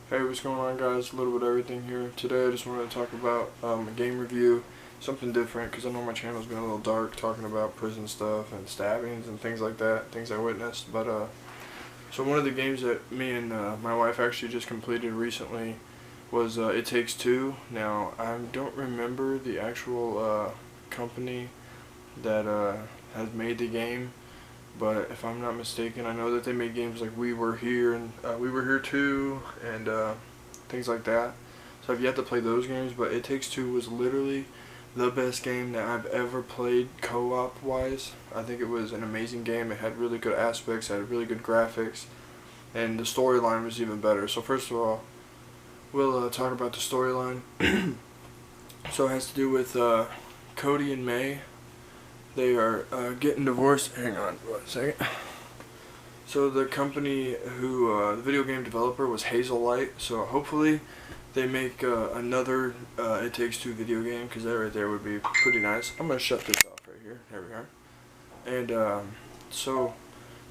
Hey, what's going on, guys? A little bit of everything here. Today I just wanted to talk about a game review, something different, because I know my channel's been a little dark, talking about prison stuff and stabbings and things like that, things I witnessed. But so one of the games that me and my wife actually just completed recently was It Takes Two. Now, I don't remember the actual company that has made the game, but if I'm not mistaken, I know that they made games like We Were Here and We Were Here Too and things like that. So I've yet to play those games, but It Takes Two was literally the best game that I've ever played co-op wise. I think it was an amazing game. It had really good aspects, it had really good graphics, and the storyline was even better. So first of all, we'll talk about the storyline. So it has to do with Cody and May. They are getting divorced. Hang on one second. So the company who, the video game developer was Hazelight. So hopefully they make another It Takes Two video game, because that right there would be pretty nice. I'm going to shut this off right here. There we are. And so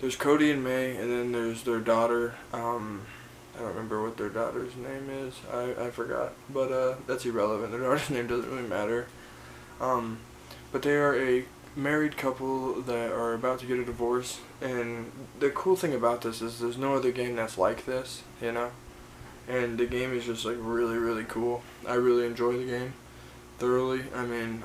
there's Cody and May, and then there's their daughter. I don't remember what their daughter's name is. I forgot. But that's irrelevant. Their daughter's name doesn't really matter. But they are a married couple that are about to get a divorce, and the cool thing about this is there's no other game that's like this, you know, and the game is just like really cool. I really enjoy the game thoroughly. I mean,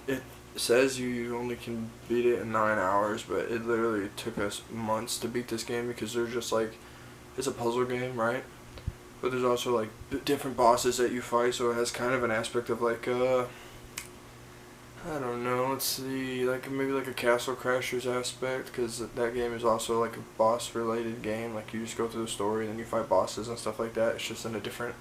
it says you only can beat it in 9 hours, but it literally took us months to beat this game, because they're just like, it's a puzzle game, right? But there's also like different bosses that you fight, so it has kind of an aspect of like I don't know, let's see, like maybe like a Castle Crashers aspect, because that game is also like a boss related game. Like you just go through the story and then you fight bosses and stuff like that. It's just in a different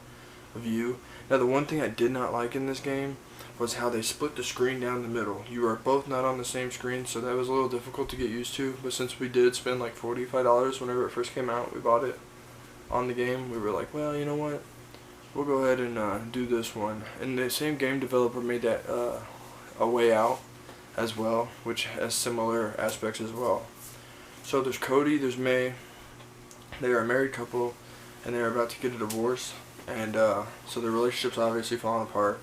view. Now the one thing I did not like in this game was how they split the screen down the middle. You are both not on the same screen, so that was a little difficult to get used to. But since we did spend like $45 whenever it first came out, we bought it on the game, we were like, well, you know what, we'll go ahead and do this one. And the same game developer made that A Way Out as well, which has similar aspects as well. So there's Cody, there's May. They are a married couple, and they're about to get a divorce, and so their relationship's obviously falling apart.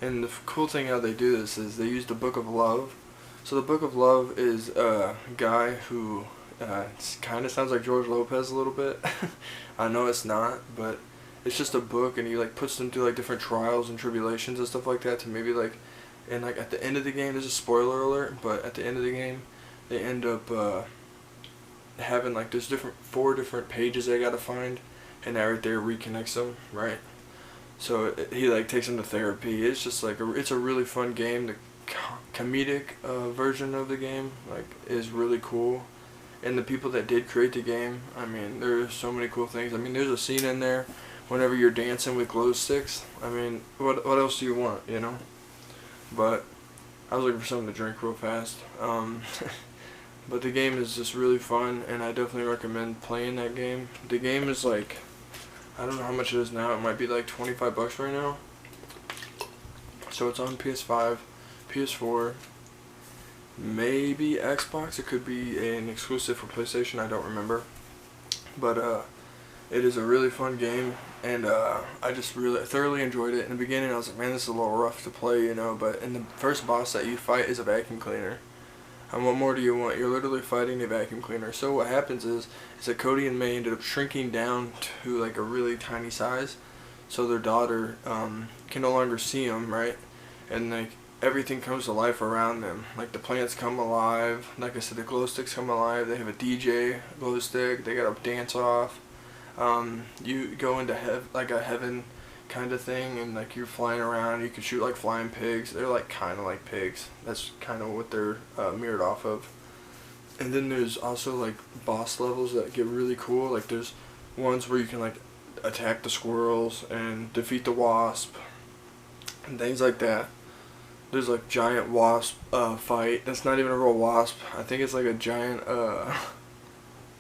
And the cool thing how they do this is they use the Book of Love. So the Book of Love is a guy who kind of sounds like George Lopez a little bit. I know it's not, but it's just a book, and he like puts them through like different trials and tribulations and stuff like that to maybe like. And like at the end of the game, there's a spoiler alert, but at the end of the game, they end up having like there's 4 different pages they gotta find, and that right there reconnects them, right? So he like takes them to therapy. It's just like it's a really fun game. The comedic version of the game like is really cool, and the people that did create the game, I mean, there's so many cool things. I mean, there's a scene in there whenever you're dancing with glow sticks. I mean, what else do you want, you know? But I was looking for something to drink real fast. But the game is just really fun, and I definitely recommend playing that game. The game is like, I don't know how much it is now. It might be like $25 right now. So it's on PS5, PS4, maybe Xbox. It could be an exclusive for PlayStation. I don't remember. But it is a really fun game, and I just really thoroughly enjoyed it. In the beginning, I was like, man, this is a little rough to play, you know, but in the first boss that you fight is a vacuum cleaner. And what more do you want? You're literally fighting a vacuum cleaner. So what happens is that Cody and May ended up shrinking down to like a really tiny size, so their daughter can no longer see them, right? And like everything comes to life around them. Like the plants come alive. Like I said, the glow sticks come alive. They have a DJ glow stick. They got a dance off. You go into like a heaven kind of thing, and like you're flying around. You can shoot like flying pigs. They're like kind of like pigs. That's kind of what they're mirrored off of. And then there's also like boss levels that get really cool. Like there's ones where you can like attack the squirrels and defeat the wasp and things like that. There's like giant wasp fight. That's not even a real wasp. I think it's like a giant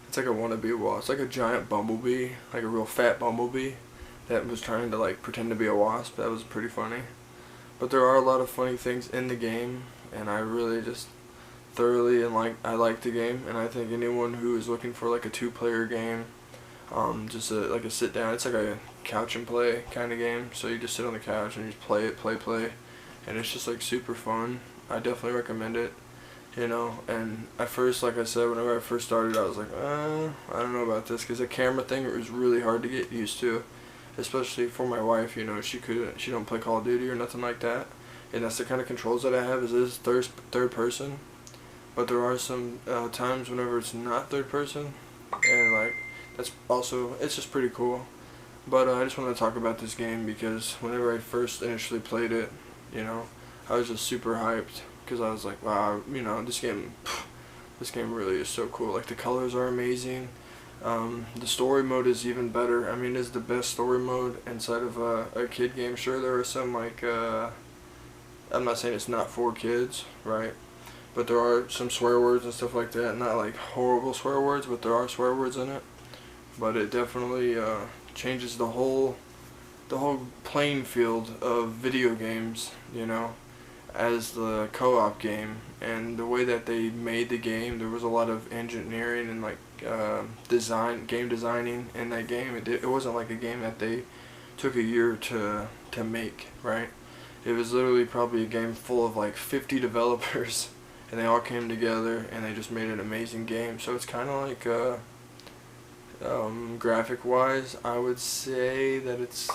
it's like a wannabe wasp. It's like a giant bumblebee, like a real fat bumblebee that was trying to like pretend to be a wasp. That was pretty funny. But there are a lot of funny things in the game, and I really just thoroughly and I like the game, and I think anyone who is looking for like a 2-player game Just like a sit down. It's like a couch and play kind of game. So you just sit on the couch and you just play it, play, and it's just like super fun. I definitely recommend it. You know, and at first, like I said, whenever I first started, I was like, I don't know about this, because the camera thing was really hard to get used to, especially for my wife. You know, she don't play Call of Duty or nothing like that, and that's the kind of controls that I have. Is third person, but there are some times whenever it's not third person, and like that's also, it's just pretty cool. But I just want to talk about this game because whenever I first initially played it, you know, I was just super hyped. Because I was like, wow, you know, this game really is so cool. Like, the colors are amazing. The story mode is even better. I mean, it's the best story mode inside of a kid game. Sure, there are some, like, I'm not saying it's not for kids, right? But there are some swear words and stuff like that. Not, like, horrible swear words, but there are swear words in it. But it definitely changes the whole playing field of video games, you know, as the co-op game. And the way that they made the game, there was a lot of engineering and like game designing in that game. It wasn't like a game that they took a year to make, right? It was literally probably a game full of like 50 developers, and they all came together and they just made an amazing game. So it's kind of like graphic wise, I would say that it's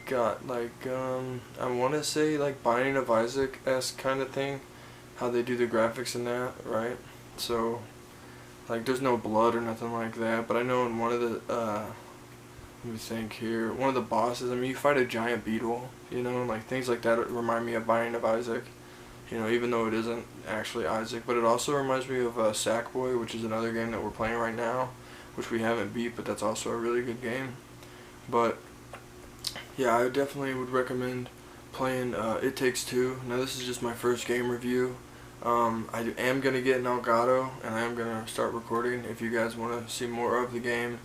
got like I want to say like Binding of Isaac-esque kind of thing, how they do the graphics in that, right? So like there's no blood or nothing like that, but I know in one of the let me think here, one of the bosses, I mean, you fight a giant beetle, you know, and like things like that remind me of Binding of Isaac, you know, even though it isn't actually Isaac. But it also reminds me of Sackboy, which is another game that we're playing right now, which we haven't beat, but that's also a really good game. But yeah, I definitely would recommend playing It Takes Two. Now, this is just my first game review. I am going to get an Elgato, and I am going to start recording. If you guys want to see more of the game,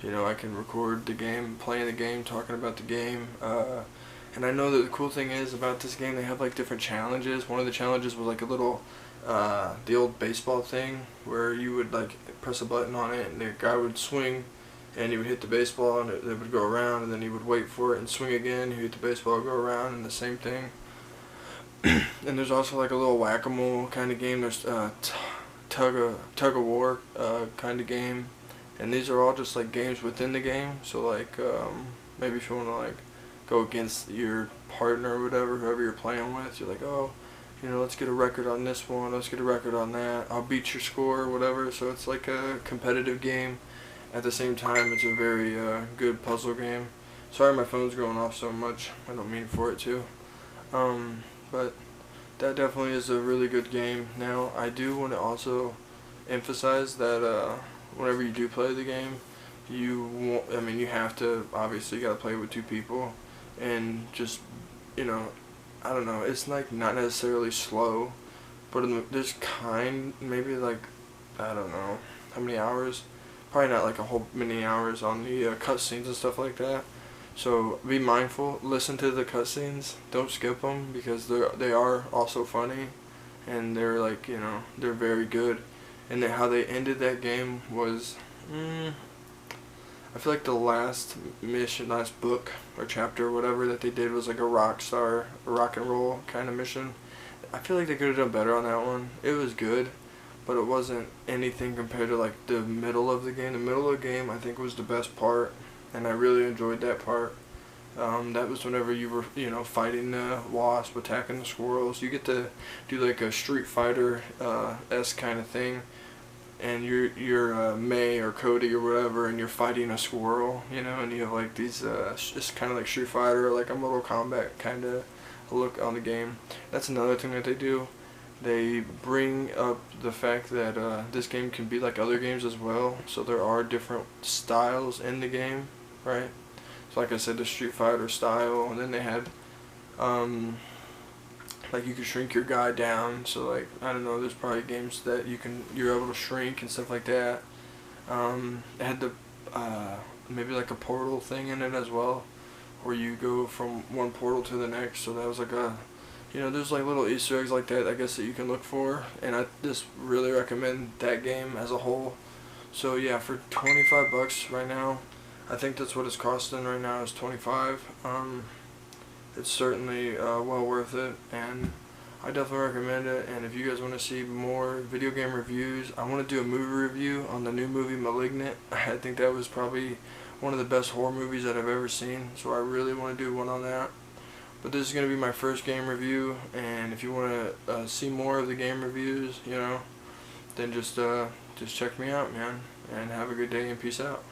you know, I can record the game, playing the game, talking about the game. And I know that the cool thing is about this game, they have like different challenges. One of the challenges was like a little, the old baseball thing, where you would like press a button on it, and the guy would swing, and he would hit the baseball, and it would go around, and then he would wait for it and swing again. He would hit the baseball, go around, and the same thing. And there's also like a little whack-a-mole kind of game. There's tug of war kind of game, and these are all just like games within the game. So like maybe if you want to like go against your partner or whatever, whoever you're playing with, you're like, oh, you know, let's get a record on this one, let's get a record on that, I'll beat your score or whatever. So it's like a competitive game. At the same time, it's a very good puzzle game. Sorry my phone's going off so much. I don't mean for it to. But that definitely is a really good game. Now, I do want to also emphasize that whenever you do play the game, you have to, obviously, you got to play with two people. And just, you know, I don't know, it's like not necessarily slow, but there's maybe like, I don't know, how many hours? Probably not like a whole many hours on the cutscenes and stuff like that. So be mindful, listen to the cutscenes, don't skip them, because they are also funny, and they're like, you know, they're very good. And how they ended that game was, I feel like the last mission, last book or chapter or whatever that they did was like a rock and roll kind of mission. I feel like they could have done better on that one. It was good, but it wasn't anything compared to like the middle of the game. The middle of the game, I think, was the best part, and I really enjoyed that part. That was whenever you were, you know, fighting the wasp, attacking the squirrels. You get to do like a Street Fighter esque kind of thing, and you're May or Cody or whatever, and you're fighting a squirrel, you know, and you have like these just kind of like Street Fighter, like a Mortal Kombat kind of look on the game. That's another thing that they do. They bring up the fact that this game can be like other games as well. So there are different styles in the game, right? So like I said, the Street Fighter style, and then they had like you can shrink your guy down. So like, I don't know, there's probably games that you're able to shrink and stuff like that. It had the maybe like a portal thing in it as well, where you go from one portal to the next. So that was like a, you know, there's like little Easter eggs like that, I guess, that you can look for. And I just really recommend that game as a whole. So yeah, for 25 bucks right now, I think that's what it's costing right now, is 25. It's certainly well worth it, and I definitely recommend it. And if you guys want to see more video game reviews, I want to do a movie review on the new movie Malignant. I think that was probably one of the best horror movies that I've ever seen, so I really want to do one on that. But this is going to be my first game review, and if you want to see more of the game reviews, then just check me out, man, and have a good day and peace out.